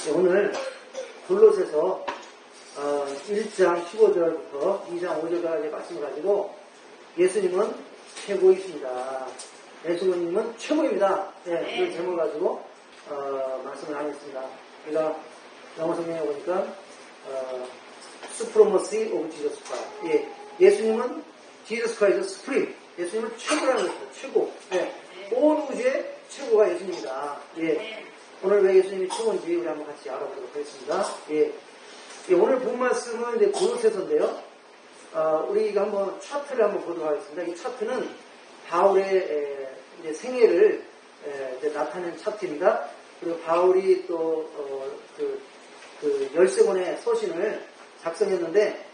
오늘 골로새서 1장 15절부터 2장 5절까지 말씀을 가지고 예수님은 최고이십니다. 예수님은 최고입니다. 네, 그 제목을 가지고 말씀을 하겠습니다. 우리가 영어 성경에 보니까 Supremacy of Jesus Christ. 예, 예수님은 Jesus Christ Supreme. 예수님은 최고라는 것입니다. 최고. 예, 온 우주의 최고가 예수님이다. 예. 오늘 왜 예수님이 최고인지 우리 한번 같이 알아보도록 하겠습니다. 예. 예, 오늘 본 말씀은 이제 골로새서인데요. 우리가 한번 차트를 한번 보도록 하겠습니다. 이 차트는 바울의 이제 생애를 이제 나타낸 차트입니다. 그리고 바울이 또 그 13권의 서신을 작성했는데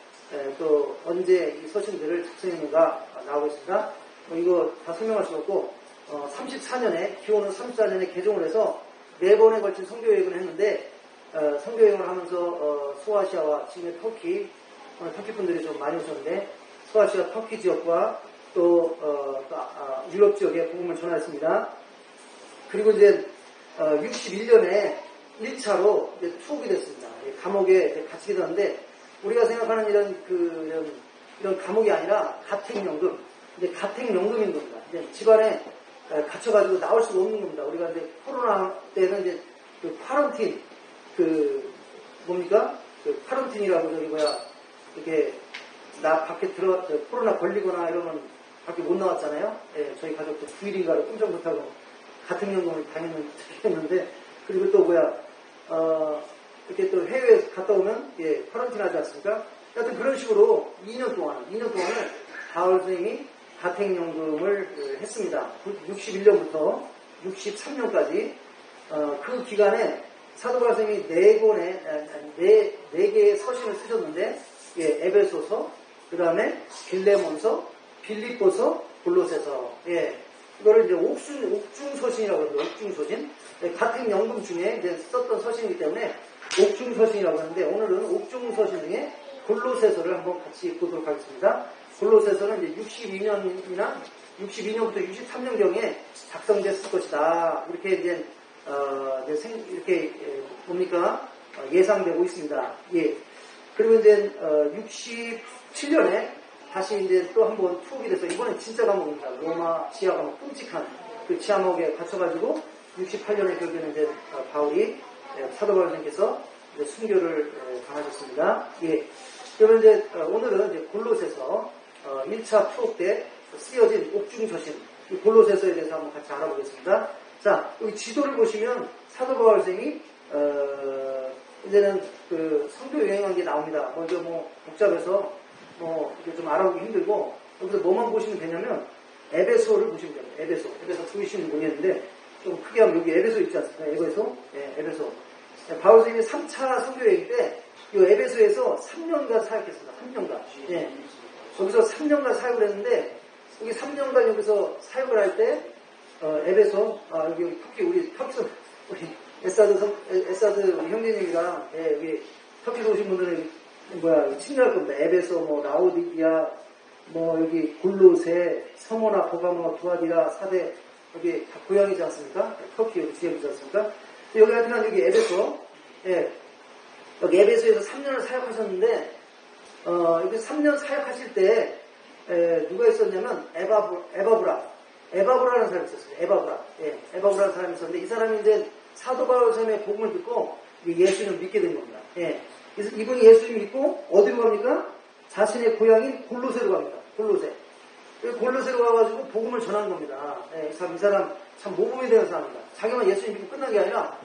또 언제 이 서신들을 작성했는가 나오고 있습니다. 이거 다 설명할 수 없고 34년에 기원은 34년에 개종을 해서 4번에 걸친 선교여행을 했는데 선교여행을 하면서 소아시아와 지금의 터키 분들이 좀 많이 오셨는데 소아시아 터키 지역과 또 유럽 지역에 복음을 전했습니다. 그리고 이제 61년에 1차로 이제 투옥이 됐습니다. 감옥에 갇히게 되는데 우리가 생각하는 이런 감옥이 아니라 가택연금, 이제 가택연금인 겁니다. 이제 집안에 갇혀가지고 나올 수가 없는 겁니다. 우리가 이제 코로나 때는 이제 그 쿼런틴, 쿼런틴이라고 이렇게 밖에 코로나 걸리거나 이러면 밖에 못 나왔잖아요. 예, 저희 가족도 9일인가를 꼼짝 못하고 가택연금을 당연히 했는데, 그리고 또 이렇게 또 해외에 갔다 오면, 예, 쿼런틴 하지 않습니까? 하여튼 그런 식으로 2년 동안을 바울 선생님이 가택연금을 했습니다. 61년부터 63년까지, 그 기간에 사도 바울 선생님이 4개의 서신을 쓰셨는데, 예, 에베소서, 그 다음에 빌레몬서, 빌립보서, 골로새서, 예, 이거를 이제 옥중서신이라고 합니다. 옥중서신. 예, 가택연금 중에 이제 썼던 서신이기 때문에 옥중서신이라고 하는데, 오늘은 옥중서신 중에 골로새서를 한번 같이 보도록 하겠습니다. 골로새서는 이제 62년부터 63년경에 작성됐을 것이다. 이렇게 이제 이렇게 예상되고 있습니다. 예. 그리고 이제 67년에 다시 이제 또 한번 투옥이 돼서, 이번엔 진짜 감옥입니다. 로마 지하 감옥, 끔찍한 그 지하 감옥에 갇혀가지고 68년에 결국에는 이제 바울이 사도 바울 선생님께서 순교를 당하셨습니다. 예. 그러면 이제 오늘은 이제 골로새서 1차 투옥 때 쓰여진 옥중서신, 이 골로새서에 대해서 한번 같이 알아보겠습니다. 자, 여기 지도를 보시면 사도 바울 선생이 이제는 그 선교 여행한 게 나옵니다. 먼저 복잡해서 이게 좀 알아보기 힘들고, 여기서 뭐만 보시면 되냐면 에베소를 보시면 됩니다. 에베소 보이시면 모르겠는데 좀 크게 하면 여기 에베소 있지 않습니까? 에베소, 예, 에베소. 바울 선생님이 3차 선교 여행 때 이 에베소에서 3년간 사역했습니다. 3년간. 예. 여기서 3년간 사역을 했는데, 여기 3년간 여기서 사역을 할 때 에베소, 여기 우리 터키에서 우리 에사드 우리 형제님이랑, 예, 여기 터키에서 오신 분들은 친절할 겁니다. 에베소, 라오디기아, 여기 골로새, 서모나, 보가모, 두아디라, 사대, 여기 다 고향이지 않습니까? 터키 여기 지역이지 않습니까? 여기 하여튼 여기 에베소, 예, 여기 에베소에서 3년을 사역하셨는데, 여기 3년 사역하실 때, 누가 있었냐면, 에바브라라는 사람이 있었어요. 에바브라라는 사람이 있었는데, 이 사람이 이제 사도 바울 선생님의 복음을 듣고 예수님을 믿게 된 겁니다. 예. 그래서 이분이 예수님을 믿고 어디로 갑니까? 자신의 고향인 골로새로 갑니다. 골로새로 가가지고 복음을 전한 겁니다. 예. 이 사람 참 모범이 되는 사람입니다. 자기만 예수님 믿고 끝난 게 아니라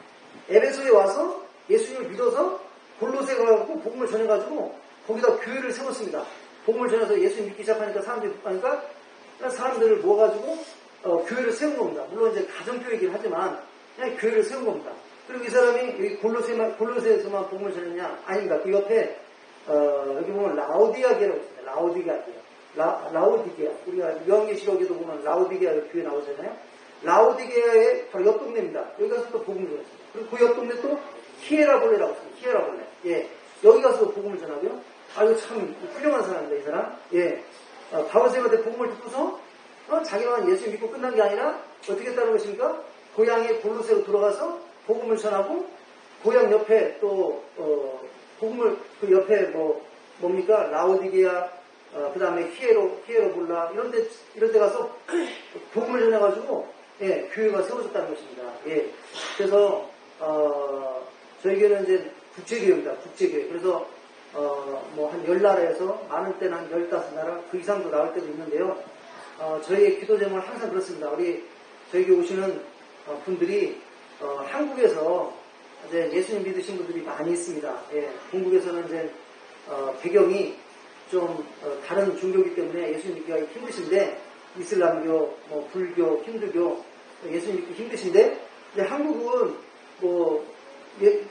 에베소에 와서 예수님을 믿어서 골로새 가가지고 복음을 전해가지고 거기다 교회를 세웠습니다. 복음을 전해서 예수님 믿기 시작하니까 사람들을 모아가지고 교회를 세운 겁니다. 물론 이제 가정교회이긴 하지만 그냥 교회를 세운 겁니다. 그리고 이 사람이 여기 골로새에서만 복음을 전했냐? 아닙니다. 그 옆에 여기 보면 라오디게아라고 있습니다. 라오디게아. 우리가 요한계시록에도 보면 라오디게아 교회 나오잖아요. 라오디게아의 바로 옆 동네입니다. 여기 가서 또 복음을 전했습니다. 그리고 그 옆 동네 또 히에라볼레라고 있습니다. 히에라볼레. 예. 여기 가서 복음을 전하고요. 이거 참 훌륭한 사람입니다, 이 사람. 예. 바울 선생님한테 복음을 듣고서 자기만 예수 믿고 끝난 게 아니라 어떻게 했다는 것입니까? 고향의 골로새로 들어가서 복음을 전하고 고향 옆에 또 복음을 그 옆에 뭡니까 라오디게아 그 다음에 히에로볼라 이런 데 가서 복음을 전해가지고 예, 교회가 세워졌다는 것입니다. 예, 그래서 저희 교회는 이제 국제교회입니다. 국제교회. 그래서 한 10나라에서 많은 때는 한 15나라 그 이상도 나올 때도 있는데요. 저희의 기도 제목은 항상 그렇습니다. 저희 교회 오시는 분들이 한국에서 이제 예수님 믿으신 분들이 많이 있습니다. 예, 중국에서는 이제 배경이 좀 다른 종교이기 때문에 예수님 믿기가 힘드신데 이슬람교, 불교, 힌두교 예수님 믿기 힘드신데 이제 한국은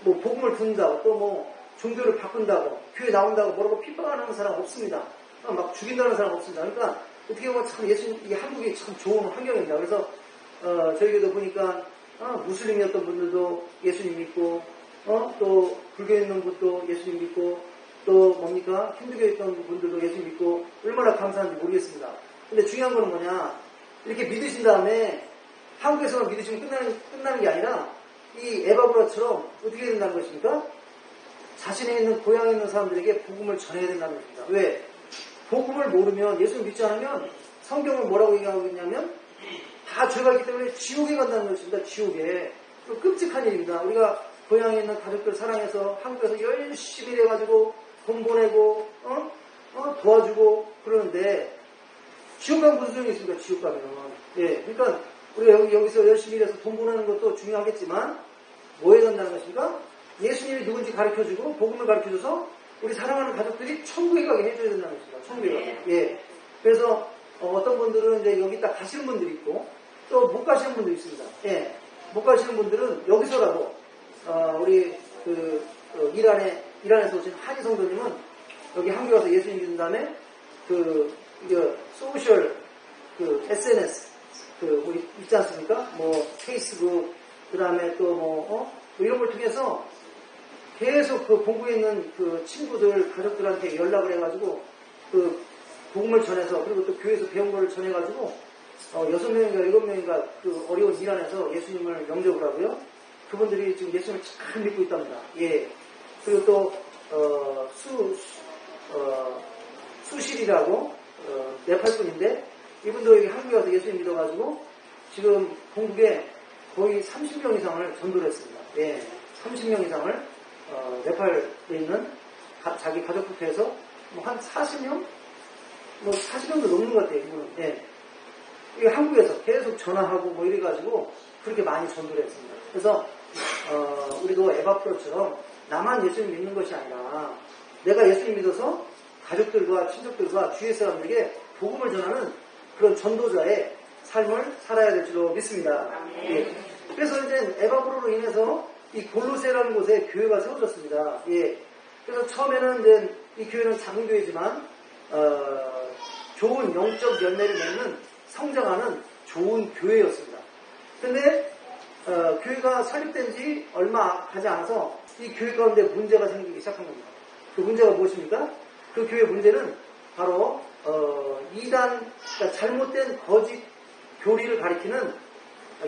복음을 듣는다고 또 종교를 바꾼다고 교회 나온다고 뭐라고 핍박하는 사람 없습니다. 막 죽인다는 사람 없습니다. 그러니까 어떻게 보면 참 이 한국이 참 좋은 환경입니다. 그래서 저희에도 보니까 무슬림이었던 분들도 예수님 믿고 또 불교에 있는 분도 예수님 믿고 또 뭡니까 힌두교에 있던 분들도 예수님 믿고 얼마나 감사한지 모르겠습니다. 근데 중요한 거는 뭐냐 이렇게 믿으신 다음에 한국에서만 믿으시면 끝나는 게 아니라 이 에바브라처럼 어떻게 해야 된다는 것입니까? 자신에 있는 고향에 있는 사람들에게 복음을 전해야 된다는 것입니다. 왜? 복음을 모르면 예수님 믿지 않으면 성경은 뭐라고 얘기하고 있냐면 다 죄가 있기 때문에 지옥에 간다는 것입니다. 지옥에. 또 끔찍한 일입니다. 우리가 고향에 있는 가족들 사랑해서 한국에서 열심히 일해가지고 돈 보내고 도와주고 그러는데 지옥 가면 무슨 소용이 있습니까? 지옥 가면. 예, 그러니까 우리가 여기서 열심히 일해서 돈 보내는 것도 중요하겠지만 뭐 해야 된다는 것입니까? 예수님이 누군지 가르쳐주고 복음을 가르쳐줘서 우리 사랑하는 가족들이 천국에 가게 해줘야 된다는 것입니다. 천국에 가게. 예. 그래서 어떤 분들은 이제 여기 딱 가시는 분들이 있고 또 못 가시는 분들이 있습니다. 예. 못 가시는 분들은 여기서라도 우리 이란에서 오신 하지 성도님은 여기 한국에 와서 예수님 믿은 다음에 소셜 SNS 우리 있지 않습니까? 페이스북 그 다음에 또 이런 걸 통해서 계속 본국에 있는 친구들 가족들한테 연락을 해가지고 복음을 전해서 그리고 또 교회에서 배운 걸 전해가지고 6명인가 7명인가 어려운 이란에서 예수님을 영접을 하고요. 그분들이 지금 예수님을 잘 믿고 있답니다. 예. 그리고 또 수실이라고 네팔 분인데 이분도 여기 한국에 와서 예수님 믿어가지고 지금 본국에 거의 30명 이상을 전도를 했습니다. 예. 30명 이상을 네팔에 있는 자기 가족부터 해서 한 40명? 40명도 넘는 것 같아요, 이분은. 예. 이게 한국에서 계속 전화하고 이래가지고 그렇게 많이 전도를 했습니다. 그래서, 우리도 에바프로처럼 나만 예수님 믿는 것이 아니라 내가 예수님 믿어서 가족들과 친척들과 주위의 사람들에게 복음을 전하는 그런 전도자의 삶을 살아야 될 줄로 믿습니다. 예. 그래서 이제 에바브로로 인해서 이 골로새라는 곳에 교회가 세워졌습니다. 예. 그래서 처음에는 이제 이 교회는 작은 교회지만 좋은 영적 열매를 맺는 성장하는 좋은 교회였습니다. 그런데 교회가 설립된 지 얼마 가지 않아서 이 교회 가운데 문제가 생기기 시작한 겁니다. 그 문제가 무엇입니까? 그 교회 문제는 바로 이단, 그러니까 잘못된 거짓 교리를 가리키는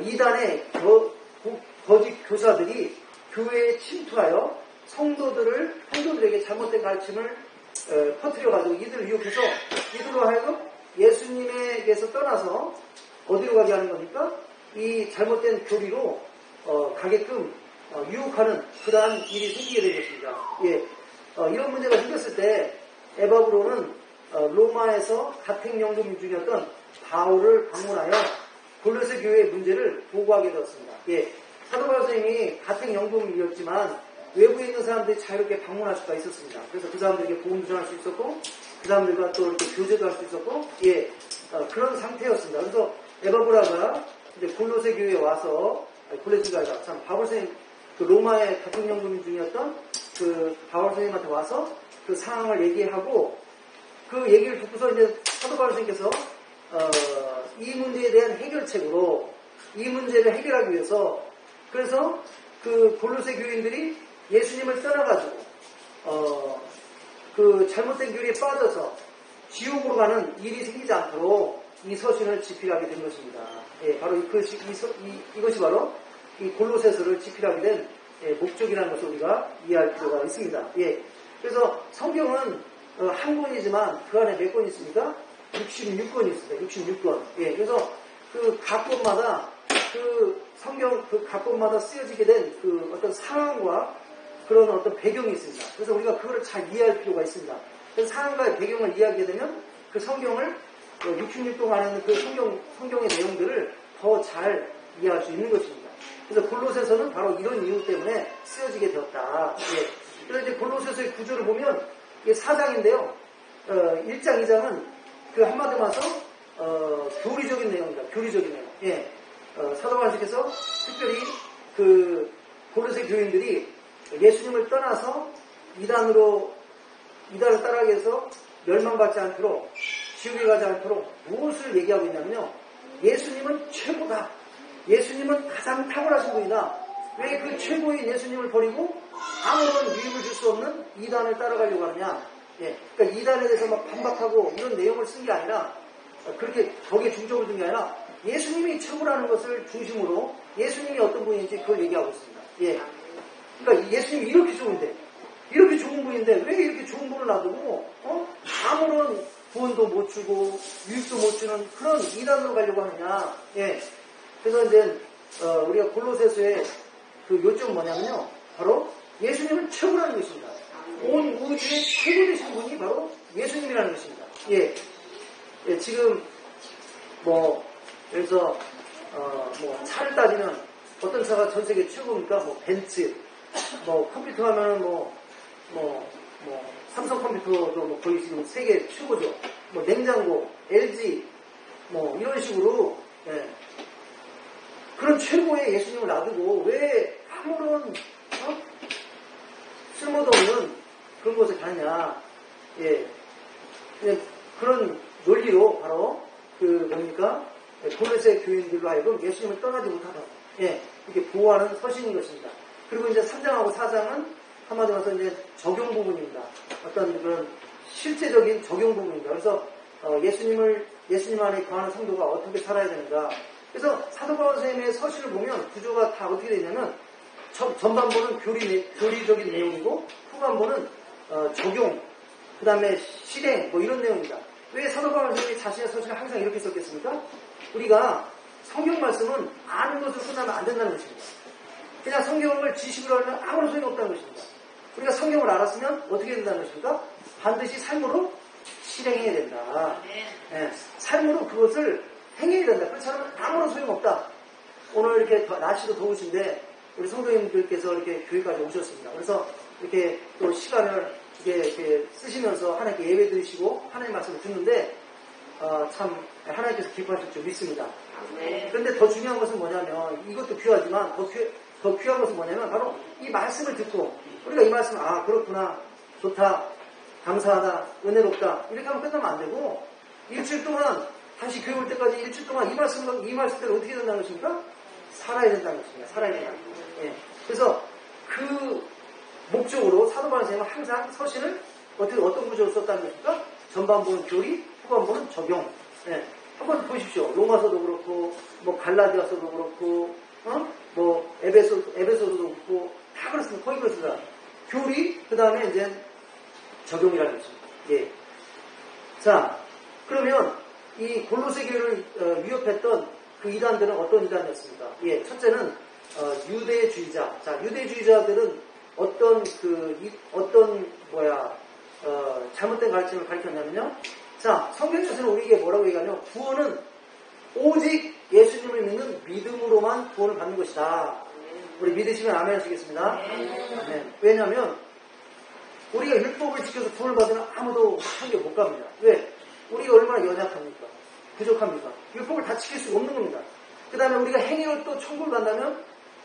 이단의 거짓 교사들이 교회에 침투하여 성도들에게 잘못된 가르침을 퍼뜨려가지고 이들을 유혹해서 이들로 하여금 예수님에게서 떠나서 어디로 가게 하는 겁니까? 이 잘못된 교리로 가게끔 유혹하는 그러한 일이 생기게 된 것입니다. 예, 이런 문제가 생겼을 때 에바브로는 로마에서 가택연금 중이었던 바울을 방문하여 골로새 교회의 문제를 보고하게 되었습니다. 예, 사도 바울 선생님이 가택연금이었지만 외부에 있는 사람들이 자유롭게 방문할 수가 있었습니다. 그래서 그 사람들에게 복음 전할 수 있었고 그 사람들과 또 이렇게 교제도 할 수 있었고 예, 그런 상태였습니다. 그래서 에바브라가 이제 골로새 교회에 와서 골로새가 아니라 참 바울 선생님 로마의 가택연금 중이었던 그 바울 선생님한테 와서 그 상황을 얘기하고 그 얘기를 듣고서 이제 사도 바울 선생님께서 이 문제에 대한 해결책으로 이 문제를 해결하기 위해서 그래서 그 골로새 교인들이 예수님을 떠나가지고 그 잘못된 교리에 빠져서 지옥으로 가는 일이 생기지 않도록 이 서신을 집필하게 된 것입니다. 예, 바로 이것이 바로 이 골로새서를 집필하게 된 목적이라는 것을 우리가 이해할 필요가 있습니다. 예. 그래서 성경은 한 권이지만 그 안에 몇 권이 있습니까? 66권이 있습니다. 66권. 예. 그래서 그 각 권마다 그 성경 그 각 권마다 쓰여지게 된 그 어떤 상황과 그런 어떤 배경이 있습니다. 그래서 우리가 그거를 잘 이해할 필요가 있습니다. 그래서 상황과 배경을 이해하게 되면 그 성경을 66권 안에 있는 그 성경의 내용들을 더 잘 이해할 수 있는 것입니다. 그래서 골로새서는 바로 이런 이유 때문에 쓰여지게 되었다. 예. 그래서 이제 골로새서의 구조를 보면 이게 4장인데요. 1장, 2장은 그 한마디로 말해서 교리적인 내용입니다. 교리적인 내용. 예. 사도 바울께서 특별히 그 골로새 교인들이 예수님을 떠나서 이단을 따라가게 해서 멸망받지 않도록 지옥에 가지 않도록 무엇을 얘기하고 있냐면요. 예수님은 최고다. 예수님은 가장 탁월하신 분이다. 왜 그 최고인 예수님을 버리고 아무런 유익을 줄 수 없는 이단을 따라가려고 하느냐. 예. 그러니까 이단에 대해서 막 반박하고 이런 내용을 쓴 게 아니라 그렇게 거기에 중점을 둔 게 아니라 예수님이 최고라는 것을 중심으로 예수님이 어떤 분인지 그걸 얘기하고 있습니다. 예. 그러니까 예수님이 이렇게 좋은데 이렇게 좋은 분인데 왜 이렇게 좋은 분을 놔두고 아무런 구원도 못 주고 유익도 못 주는 그런 이단으로 가려고 하느냐. 예. 그래서 이제 우리가 골로새서의 그 요점은 뭐냐면요. 바로 예수님은 최고라는 것입니다. 온 우주의 최고 되신 분이 바로 예수님이라는 것입니다. 예. 예, 지금 그래서 차를 따지면 어떤 차가 전 세계 최고입니까? 벤츠, 컴퓨터 하면은 삼성 컴퓨터도 거의 지금 세계 최고죠. 냉장고, LG, 이런 식으로, 예. 그런 최고의 예수님을 놔두고 왜 아무런, 쓸모도 없는 그런 곳에 가느냐. 예. 그런 논리로 바로 골로새 교인들로 하여금 예수님을 떠나지 못하도록, 예. 이렇게 보호하는 서신인 것입니다. 그리고 이제 3장하고 4장은 한마디로 해서 이제 적용 부분입니다. 어떤 그런 실제적인 적용 부분입니다. 그래서 예수님 안에 거하는 성도가 어떻게 살아야 되는가. 그래서 사도 바울 선생님의 서신을 보면 구조가 다 어떻게 되냐면 전반부는 교리적인 내용이고 후반부는 적용, 그 다음에 실행 이런 내용입니다. 왜 사도 바울 선생님이 자신의 서신을 항상 이렇게 썼겠습니까? 우리가 성경 말씀은 아는 것으로 끝나면 안 된다는 것입니다. 그냥 성경을 지식으로 하면 아무런 소용이 없다는 것입니다. 우리가 성경을 알았으면 어떻게 된다는 것입니까? 반드시 삶으로 실행해야 된다. 네, 삶으로 그것을 행해야 된다. 그렇지 않으면 아무런 소용없다. 오늘 이렇게 날씨도 더우신데 우리 성도님들께서 이렇게 교회까지 오셨습니다. 그래서 이렇게 또 시간을 이렇게 쓰시면서 하나님께 예배 드리시고 하나님 말씀을 듣는데 참 하나님께서 기뻐하실 줄 믿습니다. 그런데 더 중요한 것은 뭐냐면 이것도 귀하지만 더 귀한 것은 뭐냐면 바로 이 말씀을 듣고 우리가 이 말씀을 그렇구나, 좋다, 감사하다, 은혜롭다 이렇게 하면 끝나면 안 되고 일주일 동안 다시 교회 올 때까지 일주일 동안 이 말씀대로 어떻게 된다는 것입니까? 살아야 된다는 것입니다. 살아야 된다는 것입니다. 예. 그래서 그 목적으로 사도 바울 선생님은 항상 서신을 어떤 구조로 썼다는 것입니까? 전반부는 교리, 후반부는 적용. 예. 한번 보십시오. 로마서도 그렇고, 갈라디아서도 그렇고, 에베소서도 그렇고, 다 그렇습니다. 거의 그렇습니다. 교리, 그 다음에 이제 적용이라는 것입니다. 예. 자, 그러면 이 골로새 교회를 위협했던 그 이단들은 어떤 이단이었습니까? 예, 첫째는 유대주의자. 자, 유대주의자들은 잘못된 가르침을 가르쳤냐면요. 자, 성경에서는 우리에게 뭐라고 얘기하냐면 구원은 오직 예수님을 믿는 믿음으로만 구원을 받는 것이다. 우리 믿으시면 아멘 하시겠습니다. 아멘. 왜냐하면 우리가 율법을 지켜서 구원을 받으면 아무도 천국에 못 갑니다. 왜? 우리가 얼마나 연약합니까? 부족합니까? 율법을 다 지킬 수 없는 겁니다. 그 다음에 우리가 행위로 또 천국을 간다면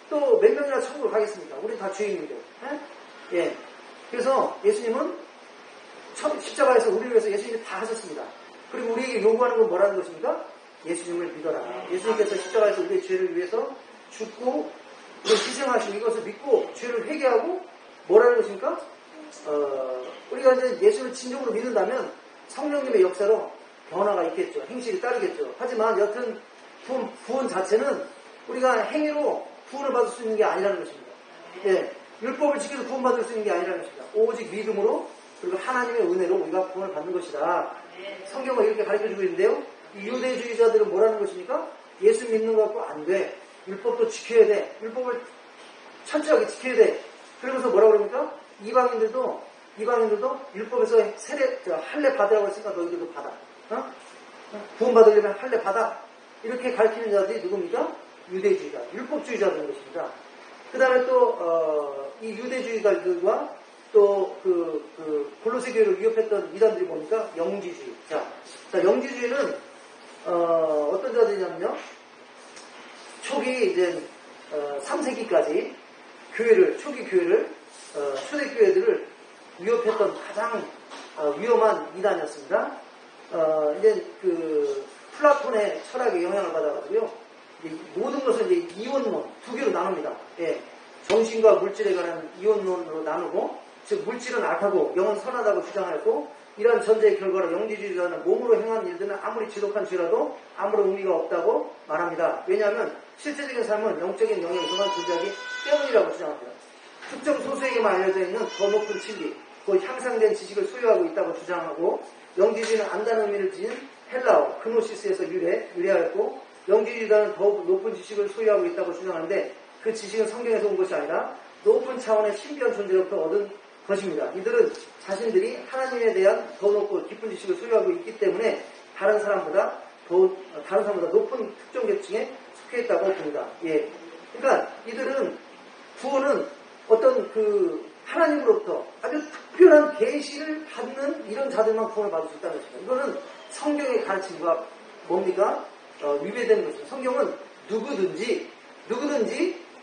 또 몇 명이나 천국을 가겠습니까? 우리 다 죄인인데. 예. 그래서 예수님은 십자가에서 우리를 위해서 예수님이 다 하셨습니다. 그리고 우리에게 요구하는 건 뭐라는 것입니까? 예수님을 믿어라. 예수님께서 십자가에서 우리의 죄를 위해서 죽고 희생하시고 이것을 믿고 죄를 회개하고 뭐라는 것입니까? 우리가 이제 예수를 진정으로 믿는다면 성령님의 역사로 변화가 있겠죠. 행실이 따르겠죠. 하지만 여튼 구원 자체는 우리가 행위로 구원을 받을 수 있는 게 아니라는 것입니다. 예, 율법을 지켜서 구원받을 수 있는 게 아니라는 것입니다. 오직 믿음으로 그리고 하나님의 은혜로 우리가 구원을 받는 것이다. 성경은 이렇게 가르쳐주고 있는데요. 이 유대주의자들은 뭐라는 것입니까? 예수 믿는 것 갖고 안 돼. 율법도 지켜야 돼. 율법을 철저하게 지켜야 돼. 그러면서 뭐라고 그럽니까? 이방인들도 율법에서 할례 받으라고 했으니까 너희들도 받아. 구원받으려면 할례 받아. 이렇게 가르치는 자들이 누굽니까? 유대주의자, 율법주의자들인 것입니다. 그 다음에 또, 이 유대주의자들과 또 골로새 교회를 위협했던 이단들이 뭡니까? 영지주의. 자, 영지주의는, 어떤 자들이냐면요. 초기 이제, 3세기까지 초기 교회를, 초대교회들을 위협했던 가장 위험한 이단이었습니다. 이제 플라톤의 철학에 영향을 받아가지고요. 모든 것을 이제 이원론, 두 개로 나눕니다. 예. 정신과 물질에 관한 이원론으로 나누고, 즉, 물질은 악하고 영은 선하다고 주장하였고, 이러한 전제의 결과로 영지주의자는 몸으로 행한 일들은 아무리 지독한 죄라도 아무런 의미가 없다고 말합니다. 왜냐하면 실제적인 삶은 영적인 영역에서만 존재하기 때문이라고 주장합니다. 특정 소수에게만 알려져 있는 더 높은 진리, 곧 향상된 지식을 소유하고 있다고 주장하고, 영지주의는 안다는 의미를 지닌 헬라어, 그노시스에서 유래하였고, 영지주의자는 더욱 높은 지식을 소유하고 있다고 주장하는데, 그 지식은 성경에서 온 것이 아니라 높은 차원의 신비한 존재로부터 얻은 것입니다. 이들은 자신들이 하나님에 대한 더 높고 깊은 지식을 소유하고 있기 때문에 다른 사람보다 높은 특정 계층에 속해 있다고 봅니다. 예. 그러니까 이들은 구원은 어떤 하나님으로부터 아주 특별한 계시를 받는 이런 자들만 구원을 받을 수 있다는 것입니다. 이거는 성경의 가르침과 뭡니까? 위배되는 것입니다. 성경은 누구든지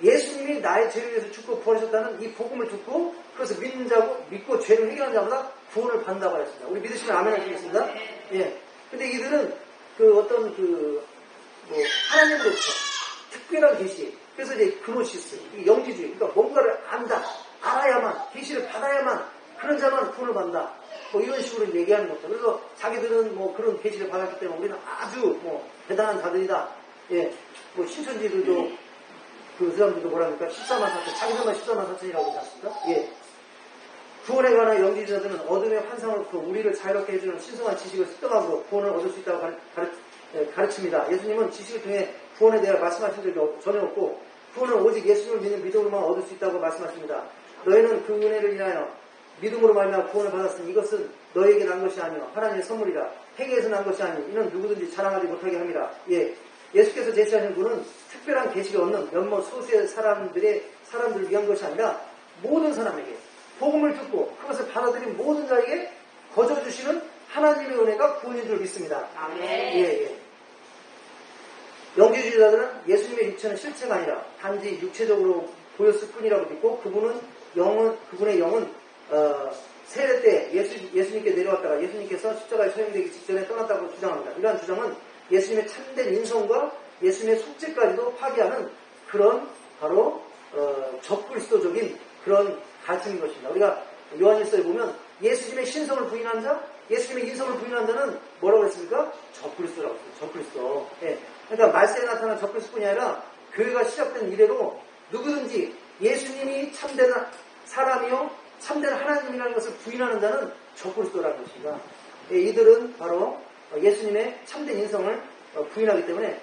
예수님이 나의 죄를 위해서 죽고 부활하셨다는 이 복음을 듣고 그래서 믿고 죄를 해결하는 자보다 구원을 받는다고 했습니다. 우리 믿으시면 아멘 하시겠습니다. 예. 근데 이들은 하나님으로부터 특별한 계시, 그래서 이제 그노시스, 영지주의, 그러니까 뭔가를 알아야만, 계시를 받아야만 그런 자만 구원을 받는다. 이런 식으로 얘기하는 것죠. 그래서 자기들은 그런 계시를 받았기 때문에 우리는 아주 대단한 자들이다. 예. 신천지들도 그 사람들도 뭐랍니까? 14만 4천, 자기들만 14만 4천이라고 하지 않습니까? 예. 구원에 관한 영지주의자들은 어둠의 환상으로부터 우리를 자유롭게 해주는 신성한 지식을 습득하고 구원을 얻을 수 있다고 가르칩니다. 예수님은 지식을 통해 구원에 대해 말씀하신 적이 전혀 없고, 구원은 오직 예수님을 믿는 믿음으로만 얻을 수 있다고 말씀하십니다. 너희는 그 은혜를 인하여 믿음으로 말미암아 구원을 받았으니 이것은 너에게 난 것이 아니요 하나님의 선물이라. 행위에서 난 것이 아니 이는 누구든지 자랑하지 못하게 합니다. 예. 예수께서 제시하신 분은 특별한 계시를 얻는 몇몇 소수의 사람들을 위한 것이 아니라 모든 사람에게 복음을 듣고 그것을 받아들인 모든 자에게 거저주시는 하나님의 은혜가 구원인 줄 믿습니다. 아멘. 예. 영지주의자들은 예수님의 육체는 실체가 아니라 단지 육체적으로 보였을 뿐이라고 믿고 그분의 영은 세례 때 예수님께 내려왔다가 예수님께서 십자가에 처형되기 직전에 떠났다고 주장합니다. 이러한 주장은 예수님의 참된 인성과 예수님의 속죄까지도 파괴하는 그런 바로 적그리스도적인 그런 가르침인 것입니다. 우리가 요한일서에 보면 예수님의 신성을 부인한 자, 예수님의 인성을 부인한 자는 뭐라고 했습니까? 적그리스도라고 했어요. 적그리스도. 예. 그러니까 말세에 나타난 적그리스도뿐이 아니라 교회가 시작된 이래로 누구든지 예수님이 참된 사람이요 참된 하나님이라는 것을 부인하는 자는 적그리스도라는 것입니다. 예, 이들은 바로 예수님의 참된 인성을 부인하기 때문에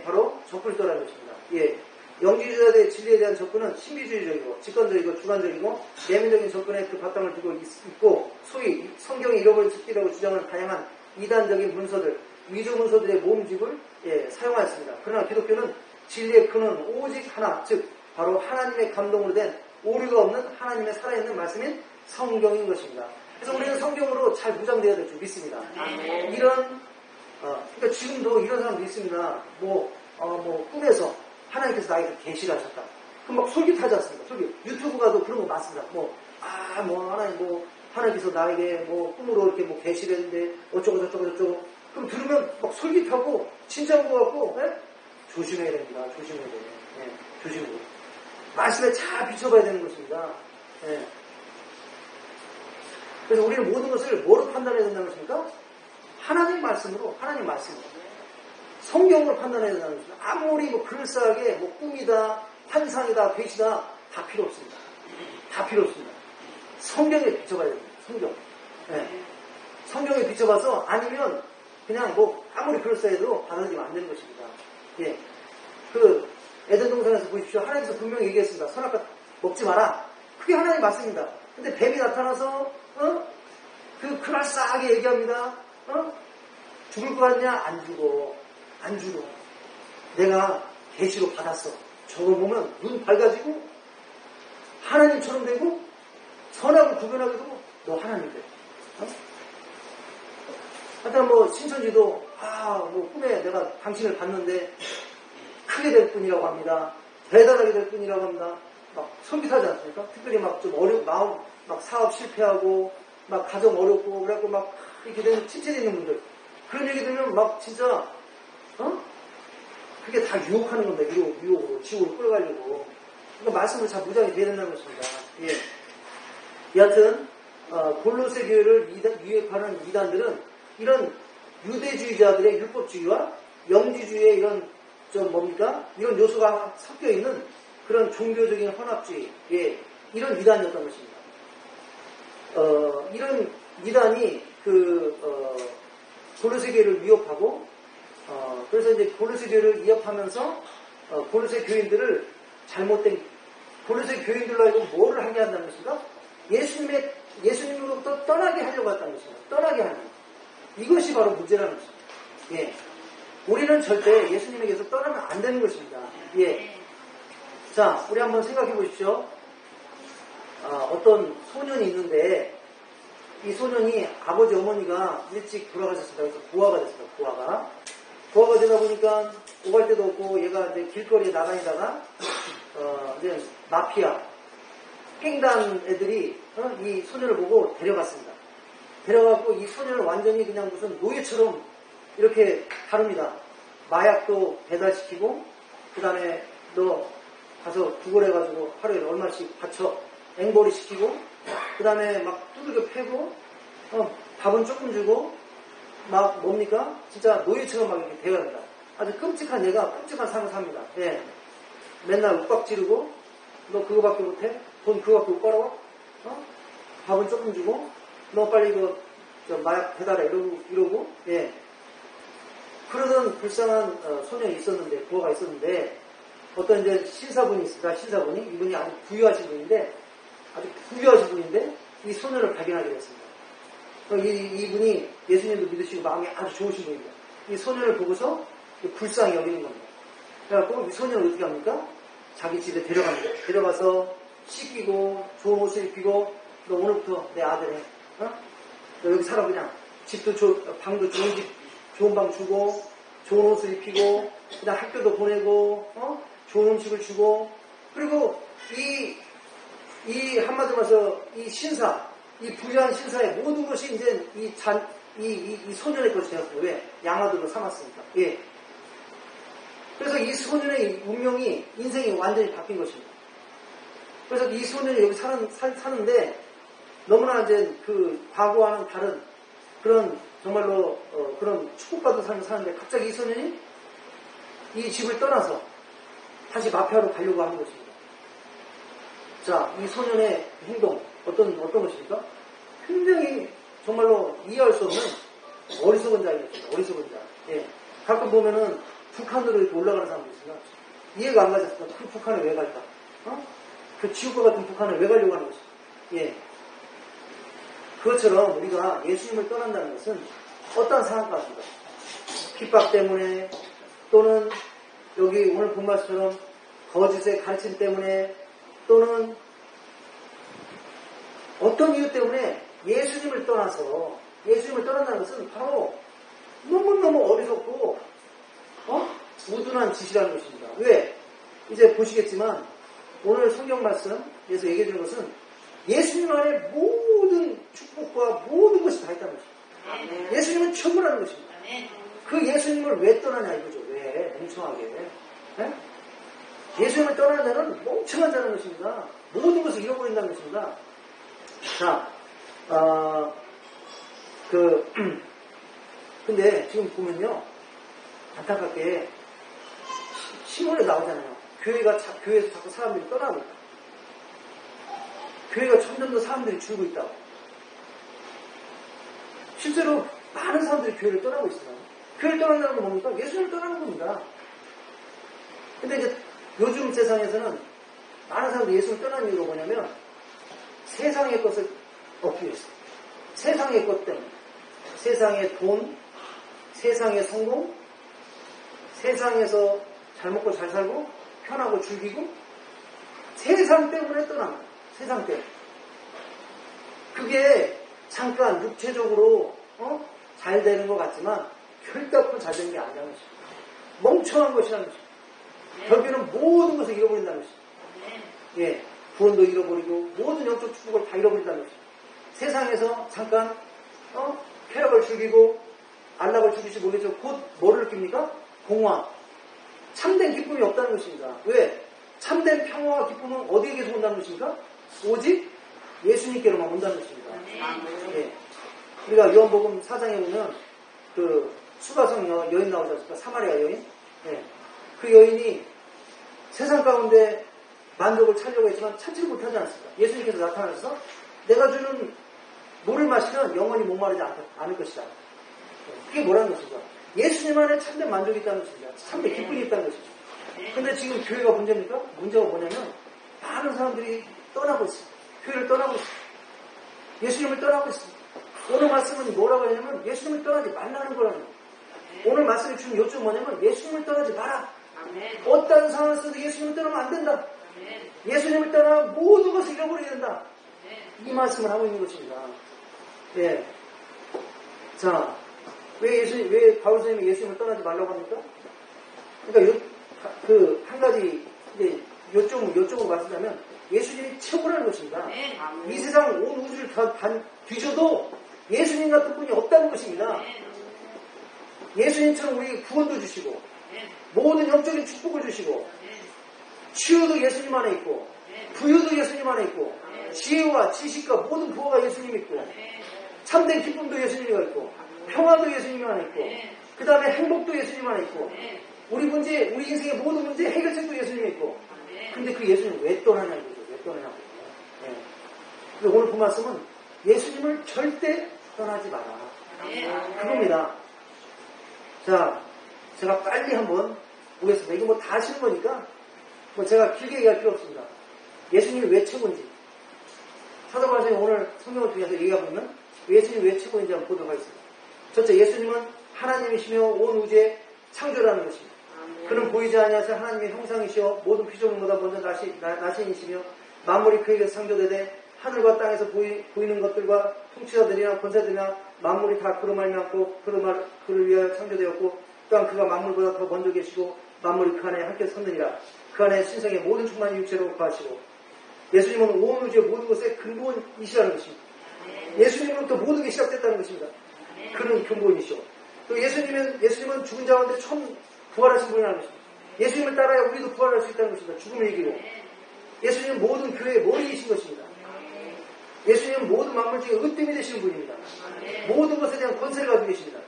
바로 적그리스도라는 것입니다. 예. 영지주의자들의 진리에 대한 접근은 신비주의적이고 직관적이고 주관적이고 내면적인 접근에 그 바탕을 두고 있고 소위 성경이 잃어버린 책이라고 주장하는 다양한 이단적인 문서들, 위조 문서들의 모음집을 사용하였습니다. 그러나 기독교는 진리의 근원 오직 하나, 즉 바로 하나님의 감동으로 된 오류가 없는 하나님의 살아있는 말씀인 성경인 것입니다. 그래서 우리는 성경으로 잘 무장되어야 될 줄 믿습니다. 그러니까 지금도 이런 사람도 있습니다. 꿈에서 하나님께서 나에게 계시를 하셨다. 그럼 막 솔깃하지 않습니까? 유튜브 가도 그런 거 많습니다. 하나님께서 나에게 꿈으로 이렇게 계시를 했는데 어쩌고. 그럼 들으면 막 솔깃하고 진짜인 것 같고, 조심해야 됩니다. 조심해야 돼요. 조심해야 돼요. 말씀에 잘 비춰봐야 되는 것입니다. 그래서 우리는 모든 것을 뭐로 판단해야 된다는 것입니까? 하나님 말씀으로. 성경으로 판단해야 된다는 것입니다. 아무리 그럴싸하게 꿈이다, 환상이다, 계시다 다 필요 없습니다. 필요 없습니다. 성경에 비춰봐야 됩니다. 성경. 예. 성경에 비춰봐서 아니면 그냥 뭐 아무리 그럴싸해도 받아들이면 안 되는 것입니다. 예. 그 에덴 동산에서 보십시오. 하나님께서 분명히 얘기했습니다. 선악과 먹지 마라. 그게 하나님 말씀입니다. 근데 뱀이 나타나서 그럴싸하게 얘기합니다. 죽을 것 같냐? 안 죽어. 안 죽어. 내가 계시로 받았어. 저거 보면 눈 밝아지고 하나님처럼 되고 선악을 구별하게 되고 너 하나님 돼. 하여튼 뭐 신천지도 뭐 꿈에 내가 당신을 봤는데 크게 될 뿐이라고 합니다. 대단하게 될 뿐이라고 합니다. 막 솔깃하지 않습니까? 특별히 막 좀 마음 막 사업 실패하고 막 가정 어렵고 그래갖고 막 이렇게 되는 침체되어 있는 분들 그런 얘기 들으면 막 진짜 그게 다 유혹하는 겁니다. 유혹으로 지옥으로 끌어가려고. 그러니까 말씀으로 잘 무장이 돼야 된다는 것입니다. 예. 여하튼 골로새 교회를 유혹하는 이단들은 이런 유대주의자들의 율법주의와 영지주의의 이런 이런 요소가 섞여 있는 그런 종교적인 혼합주의, 예, 이런 이단이었던 것입니다. 이런 이단이 골로새 교회를 위협하고, 그래서 이제 골로새 교회를 위협하면서 골로새 교인들을 골로새 교인들로 하여금 뭐를 하게 한다는 것인가? 예수님으로부터 떠나게 하려고 했다는 것입니다. 떠나게 하는. 이것이 바로 문제라는 것입니다. 예. 우리는 절대 예수님에게서 떠나면 안 되는 것입니다. 예. 자, 우리 한번 생각해 보십시오. 어떤 소년이 있는데, 이 소년이 아버지 어머니가 일찍 돌아가셨습니다. 그래서 고아가 됐습니다. 고아가 되다 보니까 오갈 데도 없고, 얘가 이제 길거리에 나다니다가, 이제 마피아, 깽단 애들이, 이 소년을 보고 데려갔습니다. 데려가고 이 소년을 완전히 그냥 무슨 노예처럼 이렇게 다룹니다. 마약도 배달시키고, 그 다음에 너 가서 구걸해가지고 하루에 얼마씩 받쳐 앵벌이 시키고, 그 다음에 막 두들겨 패고, 밥은 조금 주고, 막 뭡니까? 진짜 노예처럼 막 이렇게 대합니다. 아주 끔찍한 얘가 끔찍한 삶을 삽니다. 예. 맨날 욱박 지르고, 너 그거밖에 못해? 돈 그거밖에 못 벌어? 밥은 조금 주고, 너 빨리 이거 마약 배달해 이러고, 예. 그러던 불쌍한 소년이 있었는데, 부하가 있었는데, 어떤 이제 신사분이 있습니다. 신사분이. 이분이 아주 부유하신 분인데, 이 소년을 발견하게 됐습니다. 이분이 예수님도 믿으시고 마음이 아주 좋으신 분입니다. 이 소년을 보고서 불쌍히 여기는 겁니다. 그래갖고 이 소년을 어떻게 합니까? 자기 집에 데려갑니다. 데려가서 씻기고, 좋은 옷을 입히고, 너 오늘부터 내 아들 해. 너 여기 살아 그냥. 방도 좋은 방 주고, 좋은 옷을 입히고, 그다음 학교도 보내고, 좋은 음식을 주고, 그리고 이 한마디로 말해서 이 신사, 이 부유한 신사의 모든 것이 이제 이 소년의 것이 되었어요. 왜? 양아들로 삼았으니까. 예. 그래서 이 소년의 운명이, 인생이 완전히 바뀐 것입니다. 그래서 이 소년이 여기 사는데, 너무나 이제 과거와는 다른 그런 정말로 그런 축복받은 삶을 사는데 갑자기 이 소년이 이 집을 떠나서 다시 마피아로 가려고 하는 것입니다. 자, 이 소년의 행동 어떤 것입니까? 굉장히 정말로 이해할 수 없는 어리석은 자입니다. 어리석은 자. 예. 가끔 보면은 북한으로 이렇게 올라가는 사람도 있습니다. 이해가 안 가졌습니다. 그 북한에 왜 갈까? 그 지옥과 같은 북한을 왜 가려고 하는 것입니까? 예. 그것처럼 우리가 예수님을 떠난다는 것은 어떠한 상황과 같습니다. 핍박 때문에 또는 여기 오늘 본 말씀처럼 거짓의 가르침 때문에 또는 어떤 이유 때문에 예수님을 떠난다는 것은 바로 너무너무 어리석고 우둔한 짓이라는 것입니다. 왜? 이제 보시겠지만 오늘 성경 말씀에서 얘기해 주는 것은 예수님 안에 모든 축복과 모든 것이 다 있다는 것입니다. 예수님은 최고라는 것입니다. 그 예수님을 왜 떠나냐 이거죠. 왜? 멍청하게. 네? 예수님을 떠나는 자는 멍청한 자라는 것입니다. 모든 것을 잃어버린다는 것입니다. 자, 근데 지금 보면요. 안타깝게 신문에 나오잖아요. 교회에서 자꾸 사람들이 떠나고 있다. 교회가 점점 더 사람들이 줄고 있다고. 실제로 많은 사람들이 교회를 떠나고 있어요. 교회를 떠난다는 건 뭡니까? 예수님을 떠나는 겁니다. 근데 이제 요즘 세상에서는 많은 사람들이 예수님을 떠난 이유가 뭐냐면 세상의 것을 얻기 위해서. 세상의 것 때문에. 세상의 돈, 세상의 성공, 세상에서 잘 먹고 잘 살고 편하고 즐기고 세상 때문에 떠난 거예요. 세상 때문에. 그게 잠깐 육체적으로 잘 되는 것 같지만 결코 잘 되는 게 아니라는 것이죠. 멍청한 것이라는 것이죠. 결국에는 모든 것을 잃어버린다는 것이죠. 예, 구원도 잃어버리고 모든 영적 축복을 다 잃어버린다는 것이죠. 세상에서 잠깐 쾌락을 즐기고 안락을 즐길지 모르겠지만 곧 뭐를 느낍니까? 공허함. 참된 기쁨이 없다는 것입니다. 왜? 참된 평화와 기쁨은 어디에게서 온다는 것입니까? 오직 예수님께로만 온다는 것입니다. 예. 우리가 요한복음 4장에 보면 그 수가성 여인 나오지 않습니까? 사마리아 여인. 예. 그 여인이 세상 가운데 만족을 찾으려고 했지만 찾지 못하지 않습니까? 예수님께서 나타나셔서 내가 주는 물을 마시면 영원히 목마르지 않을 것이다. 그게 뭐라는 것이죠? 예수님 안에 참된 만족이 있다는 것입니다. 참된 기쁨이 있다는 것이죠. 근데 지금 교회가 문제입니까? 문제가 뭐냐면 많은 사람들이 떠나고 있어요. 교회를 떠나고 있어요. 예수님을 떠나고 있어요. 오늘 말씀은 뭐라고 하냐면 예수님을 떠나지 말라는 거라는 거예요. 오늘 말씀이 주는 요점은 뭐냐면 예수님을 떠나지 마라. 어떤 상황에서도 예수님을 떠나면 안 된다. 예수님을 떠나 모든 것을 잃어버려야 된다. 이 말씀을 하고 있는 것입니다. 예. 자, 왜 바울 선생님이 예수님을 떠나지 말라고 합니까? 그러니까 한 가지 이제 요점으로 말씀하면 예수님이 최고라는 것입니다. 이 세상 온 우주를 다 뒤져도 예수님 같은 분이 없다는 것입니다. 예수님처럼 우리 구원도 주시고 모든 영적인 축복을 주시고 치유도 예수님 안에 있고 부유도 예수님 안에 있고 지혜와 지식과 모든 부호가 예수님 있고 참된 기쁨도 예수님이 있고 평화도 예수님 안에 있고 그 다음에 행복도 예수님 안에 있고 우리 인생의 모든 문제 해결책도 예수님이 있고 근데 그 예수님 왜 떠나냐는 거죠. 왜 떠나냐고. 네. 근데 오늘 그 말씀은 예수님을 절대 떠나지 마라. 그겁니다. 자, 제가 빨리 한번 보겠습니다. 이거 뭐 다 아시는 거니까 뭐 제가 길게 얘기할 필요 없습니다. 예수님이 왜 최고인지 사도바울 선생님이 오늘 성경을 통해서 얘기하고 있는 예수님이 왜 최고인지 한번 보도록 하겠습니다. 첫째, 예수님은 하나님이시며 온 우주의 창조라는 것입니다. 그는 보이지 아니하사 하나님의 형상이시여 모든 피조물보다 먼저 나신이시며 만물이 그에게 창조되되 하늘과 땅에서 보이는 것들과 통치자들이나 권세들이나 만물이 다 그로 말미암고 그를 위하여 창조되었고 또한 그가 만물보다 더 먼저 계시고 만물이 그 안에 함께 섰느니라. 그 안에 신성의 모든 충만이 육체로 거하시고 예수님은 온 우주의 모든 것의 근본이시라는 것입니다. 예수님으로부터 모든 게 시작됐다는 것입니다. 그는 근본이시오. 또 예수님은 죽은 자 가운데 처음 부활하신 분이라는 것입니다. 예수님을 따라야 우리도 부활할 수 있다는 것입니다. 죽음을 이기고 예수님은 모든 교회의 머리이신 것입니다. 예수님은 모든 만물 중에 으뜸이 되시는 분입니다. 모든 것에 대한 권세를 가지고 계십니다.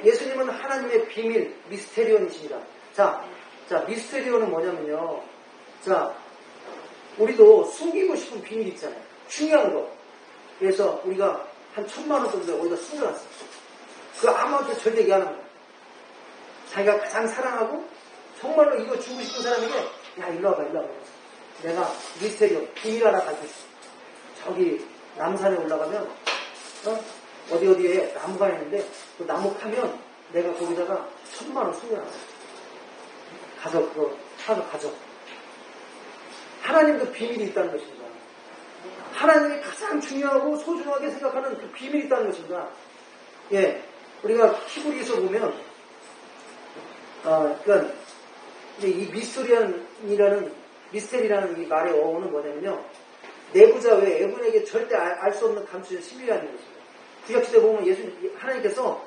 예수님은 하나님의 비밀, 미스테리온이십니다. 자, 미스테리온은 뭐냐면요. 자, 우리도 숨기고 싶은 비밀이 있잖아요. 중요한 거. 그래서 우리가 한 1,000만 원 정도 어디다 숨겨놨어요. 그거 아무한테 절대 얘기 안 합니다. 자기가 가장 사랑하고 정말로 이거 주고 싶은 사람에게 야, 일로 와봐. 내가 미스테리온, 비밀 하나 가지고 있어. 저기 남산에 올라가면 어디에 나무가 있는데 그 나무 파면 내가 거기다가 1,000만 원 숨겨놨어. 가서 그거 사서 가져. 하나님도 비밀이 있다는 것입니다. 하나님이 가장 중요하고 소중하게 생각하는 그 비밀이 있다는 것입니다. 예, 우리가 히브리서 보면 그러니까 이 미스테리라는 이 말의 어원은 뭐냐면요. 내부자 외에 애분에게 절대 알 수 없는 감추는 신비라는 것입니다. 구약시대 보면 하나님께서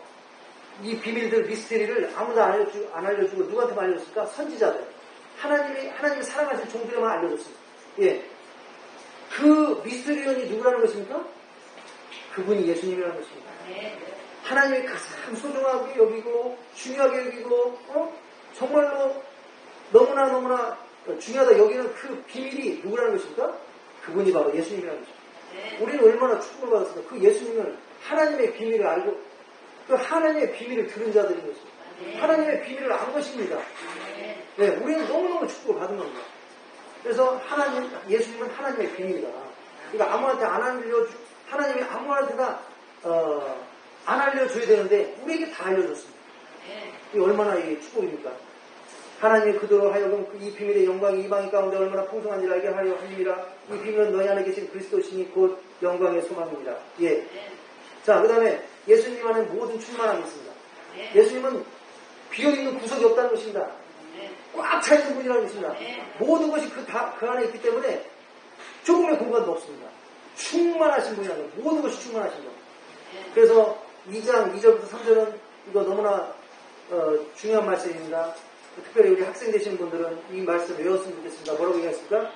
이 비밀들, 미스테리를 아무도 안 알려주고 누구한테만 알려줬을까? 선지자들. 하나님이 사랑하시는 종들에만 알려줬습니다. 예. 그 미스테리온이 누구라는 것입니까? 그분이 예수님이라는 것입니다. 하나님이 가장 소중하게 여기고, 중요하게 여기고, 정말로 너무나 중요하다 여기는 그 비밀이 누구라는 것입니까? 그분이 바로 예수님이라는 거죠. 우리는 얼마나 축복을 받았습니까? 그 예수님을 하나님의 비밀을 알고 그 하나님의 비밀을 들은 자들인 것입니다. 하나님의 비밀을 안 것입니다. 네, 우리는 너무너무 축복을 받은 겁니다. 그래서 예수님은 하나님의 비밀이다. 그러니까 아무한테 안 하나님이 아무한테나 안 알려줘야 되는데 우리에게 다 알려줬습니다. 이게 얼마나 이 축복입니까? 하나님이 그대로 하여금 이 비밀의 영광이 이방인 가운데 얼마나 풍성한지를 알게 하려 하심이라. 이 비밀은 너희 안에 계신 그리스도시니 곧 영광의 소망입니다. 예. 자, 그 다음에 예수님 안에 모든 충만함이 있습니다. 예수님은 비어있는 구석이 없다는 것입니다. 꽉 차있는 분이라는 것입니다. 모든 것이 그 안에 있기 때문에 조금의 공간도 없습니다. 충만하신 분이라는 거예요. 모든 것이 충만하신 분. 그래서 2장 2절부터 3절은 이거 너무나 중요한 말씀입니다. 특별히 우리 학생 되시는 분들은 이 말씀을 외웠으면 좋겠습니다. 뭐라고 얘기했습니까?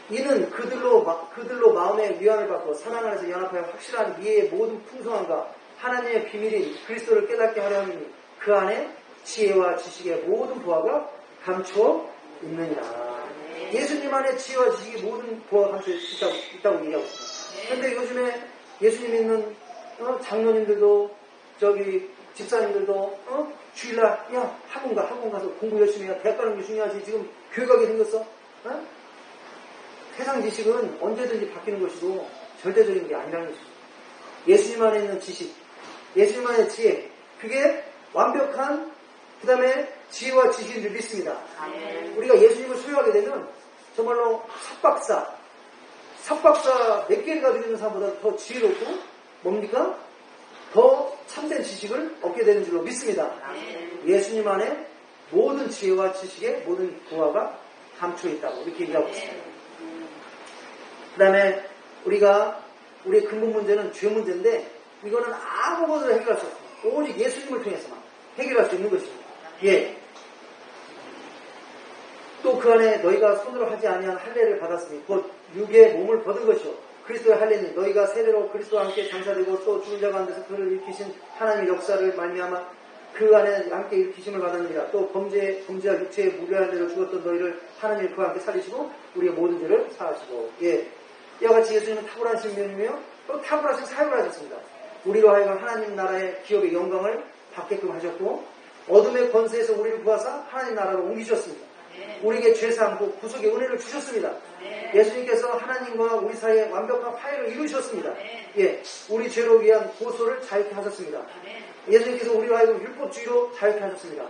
이는 그들로 마음의 위안을 받고 사랑 안에서 연합하여 확실한 이해의 모든 풍성함과 하나님의 비밀인 그리스도를 깨닫게 하려 하니 그 안에 지혜와 지식의 모든 보화가 감추어 있느니라. 예수님 안에 지혜와 지식의 모든 보화가 감추어 있다고 얘기하고 있습니다. 그런데 요즘에 예수님 믿는 장로님들도 집사님들도 주일날 야 학원 가서 공부 열심히 해. 대학 가는 게 중요하지. 지금 교회 가게 생겼어. 세상 지식은 언제든지 바뀌는 것이고 절대적인 게 아니라는 것입니다. 예수님 안에 있는 지식, 예수님 안에 지혜, 그게 완벽한 그 다음에 지혜와 지식인 줄 믿습니다. 우리가 예수님을 소유하게 되면 정말로 석박사 몇 개를 가지고 있는 사람보다 더 지혜롭고 뭡니까? 더 참된 지식을 얻게 되는 줄로 믿습니다. 예수님 안에 모든 지혜와 지식의 모든 보화가 감춰 있다고 이렇게 얘기하고 있습니다. 그 다음에 우리의 근본 문제는 죄 문제인데 이거는 아무것도 해결할 수 없습니다. 오직 예수님을 통해서만 해결할 수 있는 것입니다. 예. 또 그 안에 너희가 손으로 하지 아니한 할례를 받았으니 곧 육의 몸을 벗은 것이요 그리스도의 할례니 너희가 세례로 그리스도와 함께 장사되고 또 죽은 자 가운데서 그를 일으키신 하나님의 역사를 말미암아 그 안에 함께 일으키심을 받았느니라. 또 범죄와 육체에 무례한 대로 죽었던 너희를 하나님이 그와 함께 살리시고 우리의 모든 죄를 사하시고. 예. 이와 같이 예수님은 탁월하신 분이며 또 탁월하신 사역을 하셨습니다. 우리로 하여금 하나님 나라의 기업의 영광을 받게끔 하셨고 어둠의 권세에서 우리를 구하사 하나님 나라로 옮기셨습니다. 우리에게 죄사함고 구속의 은혜를 주셨습니다. 예수님께서 하나님과 우리 사이에 완벽한 화해를 이루셨습니다. 예, 우리 죄로 위한 고소를 자유케 하셨습니다. 예수님께서 우리로 하여금 율법주의로 자유케 하셨습니다.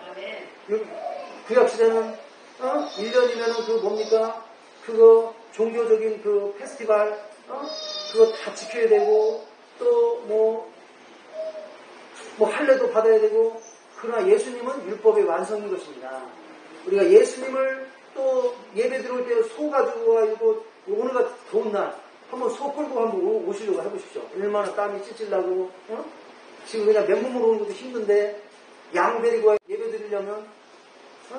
구약시대는 1년이면은 그 뭡니까? 그거 종교적인 그 페스티벌 그거 다 지켜야 되고 또 뭐 할례도 받아야 되고 그러나 예수님은 율법의 완성인 것입니다. 우리가 예수님을 또 예배 들어올 때 소 가지고 와가지고 오늘 같은 더운 날 한번 소 끌고 한번 오시려고 해보십시오. 얼마나 땀이 찔찔 나고 지금 그냥 맨몸으로 오는 것도 힘든데 양 데리고 예배 드리려면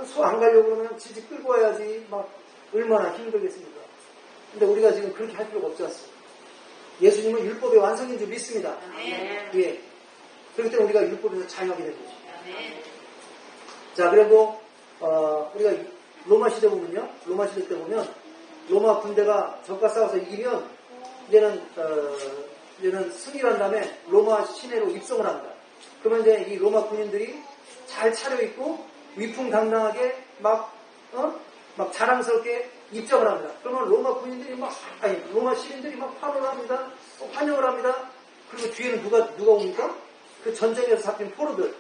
소 안 가려고 그러면 지지 끌고 와야지 막 얼마나 힘들겠습니까? 근데 우리가 지금 그렇게 할 필요가 없지 않습니까? 예수님은 율법의 완성인 줄 믿습니다. 예. 그렇기 때문에 우리가 율법에서 자유하게 되는 것입니다. 자, 그리고 우리가 로마 시대 보면요. 로마 시대 때 보면 로마 군대가 적과 싸워서 이기면 이제는 승리를 한 다음에 로마 시내로 입성을 합니다. 그러면 이제 이 로마 군인들이 잘 차려입고 위풍당당하게 막 자랑스럽게 입장을 합니다. 그러면 로마 시민들이 막 환호를 합니다. 환영을 합니다. 그리고 뒤에는 누가 옵니까? 그 전쟁에서 잡힌 포로들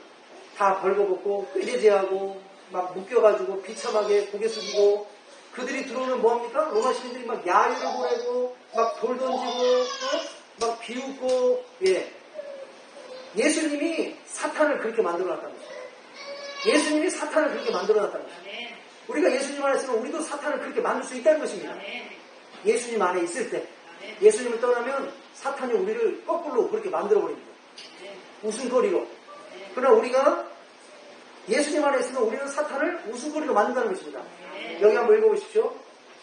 다 벌거벗고 꾀죄죄하고 막 묶여가지고 비참하게 고개 숙이고 그들이 들어오면 뭐합니까? 로마 시민들이 막 야유를 보내고 막 돌 던지고 막 비웃고. 예. 예수님이 사탄을 그렇게 만들어놨다는 거죠. 예수님이 사탄을 그렇게 만들어놨다는 거죠. 우리가 예수님 안에 있으면 우리도 사탄을 그렇게 만들 수 있다는 것입니다. 예수님 안에 있을 때 예수님을 떠나면 사탄이 우리를 거꾸로 그렇게 만들어버립니다. 웃음거리로. 그러나 우리가 예수님 안에 있으면 우리는 사탄을 웃음거리로 만든다는 것입니다. 여기 한번 읽어보십시오.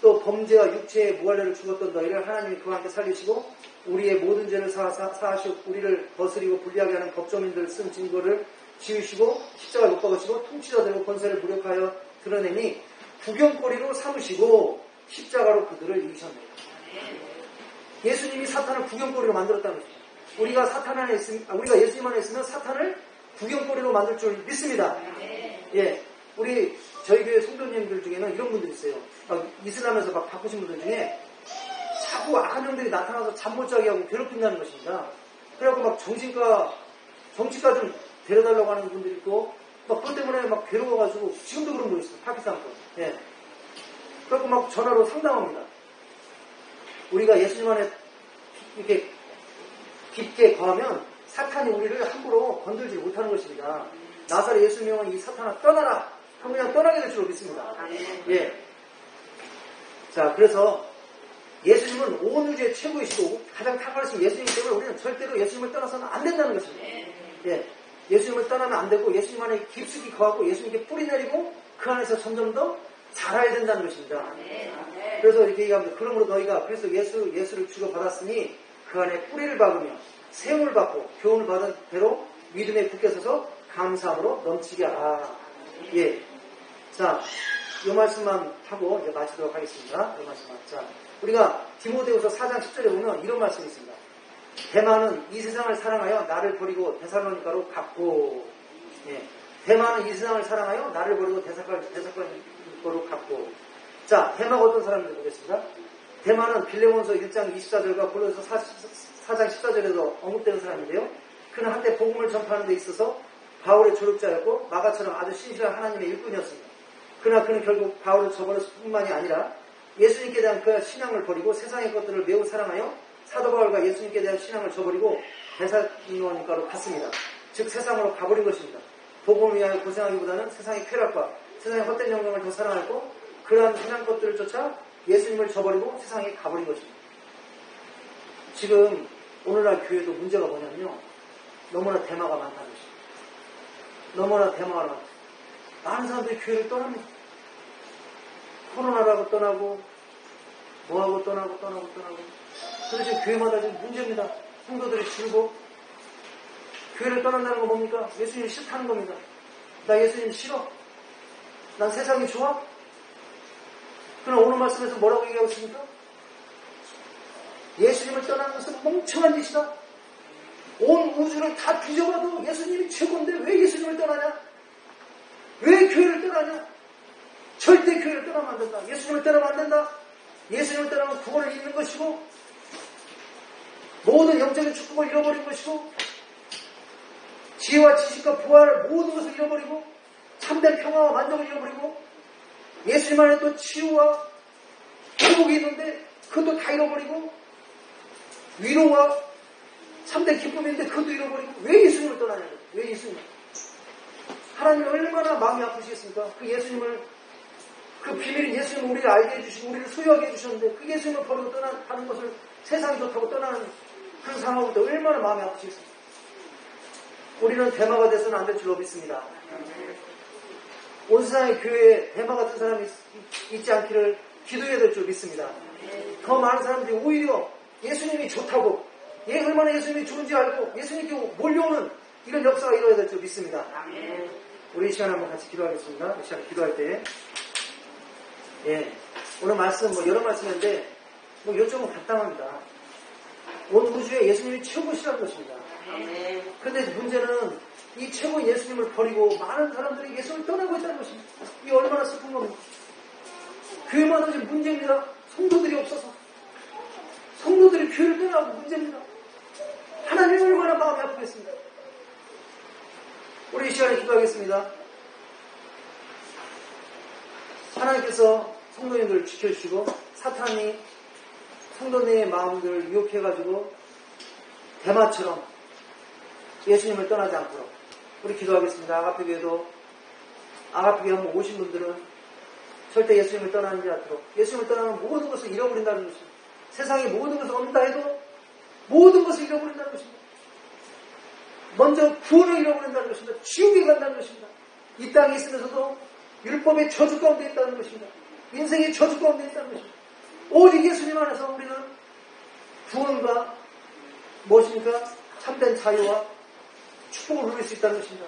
또 범죄와 육체의 무할례를 죽었던 너희를 하나님이 그와 함께 살리시고 우리의 모든 죄를 사하시고 우리를 거스리고 불리하게 하는 법조민들 쓴 증거를 지우시고 십자가에 못 박으시고 통치자 되고 권세를 무력하여 드러내니 구경거리로 삼으시고 십자가로 그들을 이기셨네요. 예수님이 사탄을 구경거리로 만들었다는 것입니다. 우리가 예수님 안에 있으면 사탄을 구경거리로 만들 줄 믿습니다. 예, 저희 교회 성도님들 중에는 이런 분들이 있어요. 이슬람에서 막 바꾸신 분들 중에 자꾸 악한 영들이 나타나서 잠 못 자게 하고 괴롭힌다는 것입니다. 그래갖고 막 정치과 좀 데려달라고 하는 분들이 있고, 막 그것 때문에 막 괴로워가지고, 지금도 그런 분 있어요. 파키스탄 분. 예. 그래갖고 막 전화로 상담합니다. 우리가 예수님 안에 이렇게 깊게 거하면 사탄이 우리를 함부로 건들지 못하는 것입니다. 나사렛 예수 명은 이 사탄아 떠나라! 하고 그냥 떠나게 될 줄 믿습니다. 예. 자, 그래서 예수님은 온 우주의 최고이시고 가장 탁월하신 예수님이기 때문에 우리는 절대로 예수님을 떠나서는 안 된다는 것입니다. 예. 예수님을 떠나면 안 되고 예수님 안에 깊숙이 거하고 예수님께 뿌리 내리고 그 안에서 점점 더 자라야 된다는 것입니다. 그래서 이렇게 얘기합니다. 그러므로 너희가 그래서 예수를 주고받았으니 그 안에 뿌리를 박으며 세움을 받고 교훈을 받은 대로 믿음에 굳게 서서 감사함으로 넘치게 하라. 예. 자, 이 말씀만 하고 이제 마치도록 하겠습니다. 이 말씀만. 자, 우리가 디모데후서 4장 10절에 보면 이런 말씀이 있습니다. 대만은 이 세상을 사랑하여 나를 버리고 데살로니가로 갔고, 예. 대만은 이 세상을 사랑하여 나를 버리고 데살로니가로 갔고. 자, 대마가 어떤 사람인지 보겠습니다. 대만은 빌레몬서 1장 24절과 골로새 4장 14절에도 언급되는 사람인데요. 그는 한때 복음을 전파하는 데 있어서 바울의 조력자였고 마가처럼 아주 신실한 하나님의 일꾼이었습니다. 그러나 그는 결국 바울을 저버렸을 뿐만이 아니라 예수님께 대한 그 신앙을 버리고 세상의 것들을 매우 사랑하여 사도 바울과 예수님께 대한 신앙을 저버리고 데살로니가로 갔습니다. 즉 세상으로 가버린 것입니다. 복음을 위하여 고생하기보다는 세상의 쾌락과 세상의 헛된 영광을 더 사랑하고 그러한 세상 것들을 쫓아 예수님을 저버리고 세상에 가버린 것입니다. 지금 오늘날 교회도 문제가 뭐냐면요. 너무나 대마가 많다는 것입니다. 너무나 대마가 많다. 많은 사람들이 교회를 떠납니다. 코로나라고 떠나고 뭐하고 떠나고. 그래서 지금 교회마다 지금 문제입니다. 성도들이 줄고 교회를 떠난다는 건 뭡니까? 예수님 싫다는 겁니다. 나 예수님 싫어. 난 세상이 좋아. 그러나 오늘 말씀에서 뭐라고 얘기하고 있습니까? 예수님을 떠나는 것은 멍청한 짓이다. 온 우주를 다 뒤져봐도 예수님이 최고인데 왜 예수님을 떠나냐? 왜 교회를 떠나냐? 절대 교회를 떠나면 안 된다. 예수님을 떠나면 안 된다. 예수님을 떠나면 구원을 잃는 것이고 모든 영적인 축복을 잃어버린 것이고 지혜와 지식과 부활 모든 것을 잃어버리고 참된 평화와 만족을 잃어버리고 예수님 안에 또 치유와 회복이 있는데 그것도 다 잃어버리고 위로와 참된 기쁨인데 그것도 잃어버리고 왜 예수님을 떠나냐고. 왜 예수님? 하나님이 얼마나 마음이 아프시겠습니까? 그 예수님을 그 비밀인 예수님을 우리를 알게 해주시고 우리를 소유하게 해주셨는데 그 예수님을 버리고 떠나는 것을 세상이 좋다고 떠나는 그런 상황부터 얼마나 마음이 아프시겠습니까? 우리는 대마가 돼서는 안 될 줄로 믿습니다. 온 세상의 교회에 대마 같은 사람이 있지 않기를 기도해야 될 줄 믿습니다. 더 많은 사람들이 오히려 예수님이 좋다고 얼마나 예수님이 좋은지 알고 예수님께 몰려오는 이런 역사가 일어나야 될 줄 믿습니다. 우리 이 시간에 한번 같이 기도하겠습니다. 이 시간에 기도할 때 오늘 말씀 여러 말씀인데 요점은 간단합니다. 온 우주에 예수님이 최고시라는 것입니다. 그런데 문제는 이 최고 예수님을 버리고 많은 사람들이 예수님을 떠나고 있다는 것입니다. 이게 얼마나 슬픈 겁니까? 교회마다 지금 문제입니다. 성도들이 없어서. 성도들이 교회를 떠나고 문제입니다. 하나님이 얼마나 마음이 아프겠습니까? 우리 이 시간에 기도하겠습니다. 하나님께서 성도님들을 지켜주시고 사탄이 성도님의 마음들을 유혹해가지고 대마처럼 예수님을 떠나지 않도록 우리 기도하겠습니다. 아가페 교회도 아가페 교회 한번 오신 분들은 절대 예수님을 떠나지 않도록 예수님을 떠나면 모든 것을 잃어버린다는 것입니다. 세상에 모든 것을 얻는다 해도 모든 것을 잃어버린다는 것입니다. 먼저 구원을 잃어버린다는 것입니다. 지옥에 간다는 것입니다. 이 땅에 있으면서도 율법의 저주 가운데 있다는 것입니다. 인생의 저주 가운데 있다는 것입니다. 오직 예수님 안에서 우리는 구원과 무엇입니까? 참된 자유와 축복을 누릴 수 있다는 것입니다.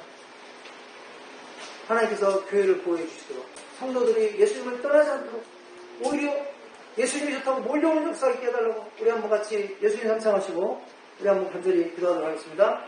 하나님께서 교회를 보호해 주시도록 성도들이 예수님을 떠나지 않도록 오히려 예수님이 좋다고 몰려오는 역사 있게 해달라고 우리 한번 같이 예수님 삼창하시고 우리 한번 간절히 기도하도록 하겠습니다.